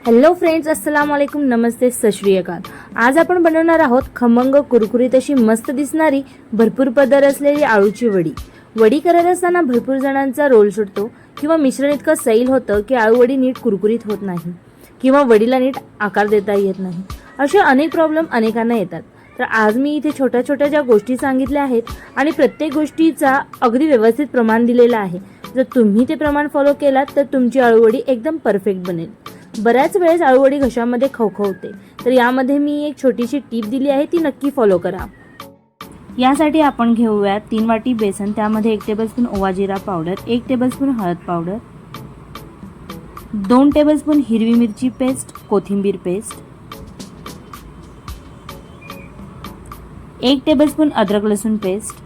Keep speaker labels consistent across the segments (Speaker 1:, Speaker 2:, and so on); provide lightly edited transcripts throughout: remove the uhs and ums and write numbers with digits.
Speaker 1: Hello friends, अस्सलाम वालेकुम, नमस्ते, सत श्री अकाल। आज आपण बनवणार आहोत खमंग कुरकुरीत अशी मस्त दिसणारी भरपूर पदर असलेली आळूची वडी। वडी करत असताना भरपूर जणांचा रोल सुटतो किंवा मिश्रण इतकं सैल होतं की आळू वडी नीट कुरकुरीत होत नाही किंवा वडीला नीट आकार देता येत नाही। असे अनेक प्रॉब्लेम अनेकांना येतात। तर आज मी इथे छोट्या छोट्या ज्या गोष्टी सांगितल्या आहेत आणि प्रत्येक गोष्टीचा अगदी व्यवस्थित प्रमाण दिलेला आहे। जर तुम्ही ते प्रमाण फॉलो केलात तर तुमची आळू वडी एकदम परफेक्ट बनेल। बऱ्याच वेळेस आळूवडी घशामध्ये खवखवते, तर यामध्ये मी एक छोटीशी टीप दिली आहे, ती नक्की फॉलो करा। यासाठी आपण घेऊया 3 वाटी बेसन, त्यामध्ये 1 टेबलस्पून ओवा जिरा पावडर, 1 टेबलस्पून हळद पावडर, 2 टेबलस्पून हिरवी मिरची पेस्ट, कोथिंबीर पेस्ट, 1 टेबलस्पून अद्रक लसूण पेस्ट,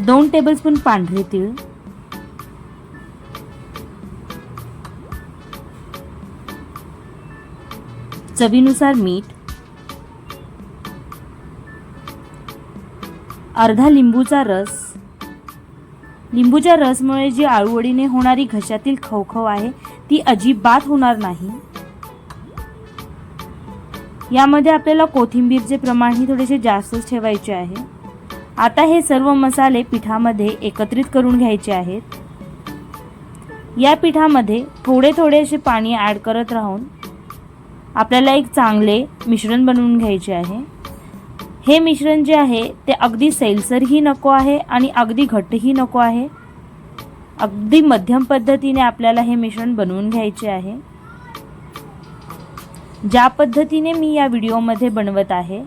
Speaker 1: 2 टेबलस्पून पांढरे तीळ, 1 चवीनुसार मीठ, अर्धा लिंबूचा रस। लिंबूच्या रसमुळे जी आळूवडीने होणारी घशातील खवखव आहे ती अजिबात होणार नाही। यामध्ये आपल्याला कोथिंबीरचे प्रमाणही थोडेसे जास्तच ठेवायचे आहे। आता हे सर्व मसाले पिठामध्ये एकत्रित करून घ्यायचे आहेत। या पिठामध्ये थोडे थोडे असे पाणी ॲड करत राहून आपल्याला एक चांगले मिश्रण बनवून घ्यायचे आहे। हे मिश्रण जे आहे ते अगदी सैलसरही नको आहे आणि अगदी घट्टही नको आहे, अगदी मध्यम पद्धतीने आपल्याला हे मिश्रण बनवून घ्यायचे आहे। ज्या पद्धतीने मी या व्हिडिओमध्ये बनवत आहे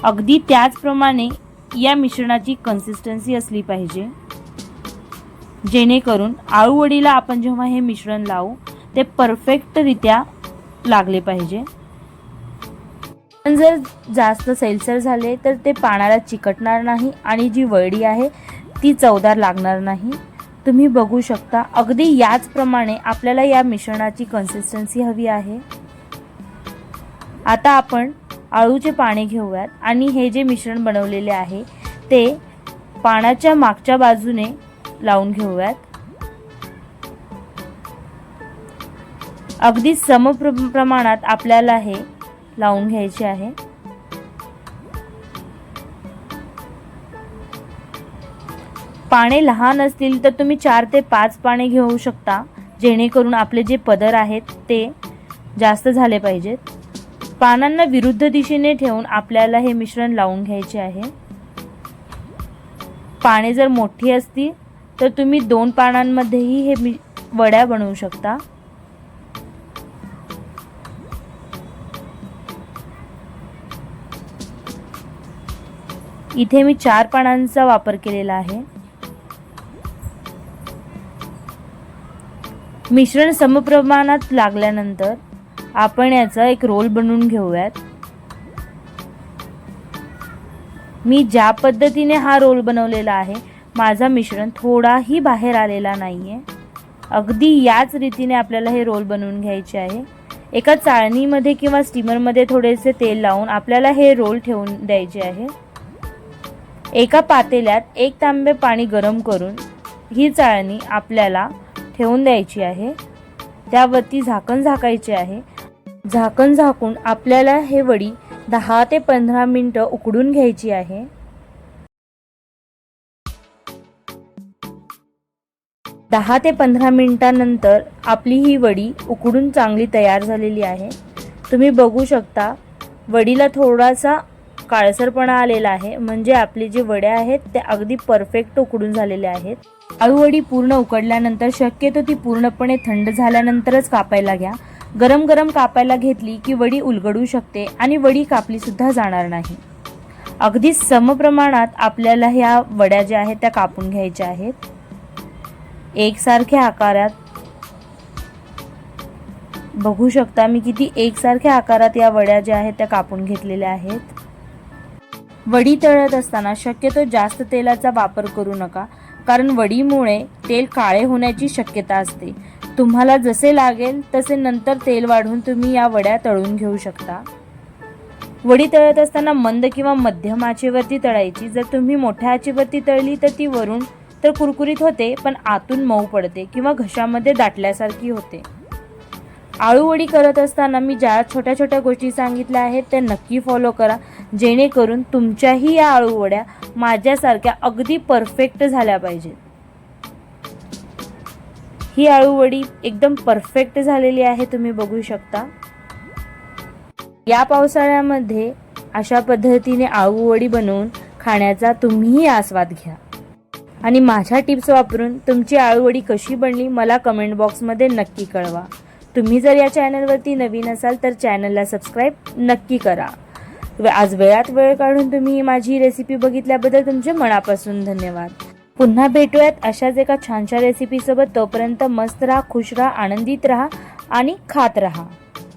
Speaker 1: अगदी त्याचप्रमाणे या मिश्रणाची कन्सिस्टन्सी असली पाहिजे, जेणेकरून आळूवडीला आपण जेव्हा हे मिश्रण लावू ते परफेक्टरित्या लागले पाहिजे। पण जर जास्त सैलसर झाले तर ते पाण्याला चिकटणार नाही आणि जी वडी आहे ती चवदार लागणार नाही। तुम्ही बघू शकता अगदी याचप्रमाणे आपल्याला या मिश्रणाची कन्सिस्टन्सी हवी आहे। आता आपण आळूचे पाने घेऊयात आणि हे जे मिश्रण बनवलेले आहे ते पाण्याच्या मागच्या बाजूने लावून घेऊयात। अगदी प्रमाणात आपल्याला हे लावून घ्यायचे आहे। पाने लहान असतील तर तुम्ही 4 ते 5 पाने घेऊ शकता, जेणेकरून आपले जे पदर आहेत ते जास्त झाले पाहिजेत। पानांना विरुद्ध दिशेने ठेवून आपल्याला हे मिश्रण लावून घ्यायचे आहे। पाने जर मोठी असतील तर तुम्ही 2 पानांमध्येही हे वड्या बनवू शकता। इथे मी 4 पानांचा वापर केलेला आहे। मिश्रण समप्रमाणात लागल्यानंतर आपण याचा एक रोल बनवून घेऊयात। मी ज्या पद्धतीने हा रोल बनवलेला आहे माझा मिश्रण थोडाही बाहेर आलेला नाहीये। अगदी याच रीतीने आपल्याला हे रोल बनवून घ्यायचे आहे। एका चाळणीमध्ये किंवा स्टीमरमध्ये थोडेसे तेल लावून आपल्याला हे रोल ठेवून द्यायचे आहे। एका पातेल्यात 1 तांबे पाणी गरम करून ही चाळणी आपल्याला ठेवून द्यायची आहे। त्यावरती झाकण झाकायचे आहे। झाकण झाकून आपल्याला हे वडी 10 ते 15 मिनिटं उकडून घ्यायची आहे। 10 ते 15 मिनिटांनंतर आपली ही वडी उकडून चांगली तयार झालेली आहे। तुम्ही बघू शकता वडीला थोडासा काळसरपणा आलेला आहे, म्हणजे आपली जी वड्या आहेत त्या अगदी परफेक्ट उकडून झालेल्या आहेत। आळूवडी पूर्ण उकडल्यानंतर शक्यतो ती पूर्णपणे थंड झाल्यानंतरच कापायला घ्या। गरम गरम कापायला घेतली की वडी उलगडू शकते आणि वडी कापली सुद्धा जाणार नाही। अगदी समप्रमाणात आपल्याला ह्या वड्या ज्या आहेत त्या कापून घ्यायच्या आहेत, एकसारख्या आकारात। बघू शकता मी किती एकसारख्या आकारात या वड्या ज्या आहेत त्या कापून घेतलेल्या आहेत। वडी तळत असताना शक्यतो जास्त तेलाचा वापर करू नका, कारण वडीमुळे तेल काळे होण्याची शक्यता असते। तुम्हाला जसे लागेल तसे नंतर तेल वाढवून तुम्ही या वड्या तळून घेऊ शकता। वडी तळत असताना मंद किंवा मध्यम आचेवरती तळायची। जर तुम्ही मोठ्या आचेवरती तळली तर ती वरून तर कुरकुरीत होते, पण आतून मऊ पडते किंवा घशामध्ये दाटल्यासारखी होते. आळू वडी करत असताना मी ज्या छोट्या छोट्या गोष्टी सांगितल्या आहेत त्या नक्की फॉलो करा, जेणेकरून तुमच्याही या आळू वड्या माझ्यासारख्या अगदी परफेक्ट झाल्या पाहिजेत. ही आळू वडी एकदम परफेक्ट झालेली आहे, तुम्ही बघू शकता. या पावसाळ्यामध्ये अशा पद्धतीने आळू वडी बनवून खाण्याचा तुम्हीही आस्वाद घ्या. आणि माझ्या टिप्स वापरून तुमची आळू वडी कशी बनली मला कमेंट बॉक्समध्ये नक्की कळवा. तुम्ही जर या चॅनलवरती नवीन असाल तर चॅनलला सबस्क्राईब नक्की करा. आज वेळात वेळ काढून तुम्ही माझी रेसिपी बघितल्याबद्दल तुमचे मनापासून धन्यवाद. पुन्हा भेटूयात अशाच एका छानशा रेसिपीसोबत. तोपर्यंत मस्त राहा, खुश राहा, आनंदित राहा आणि खात राहा.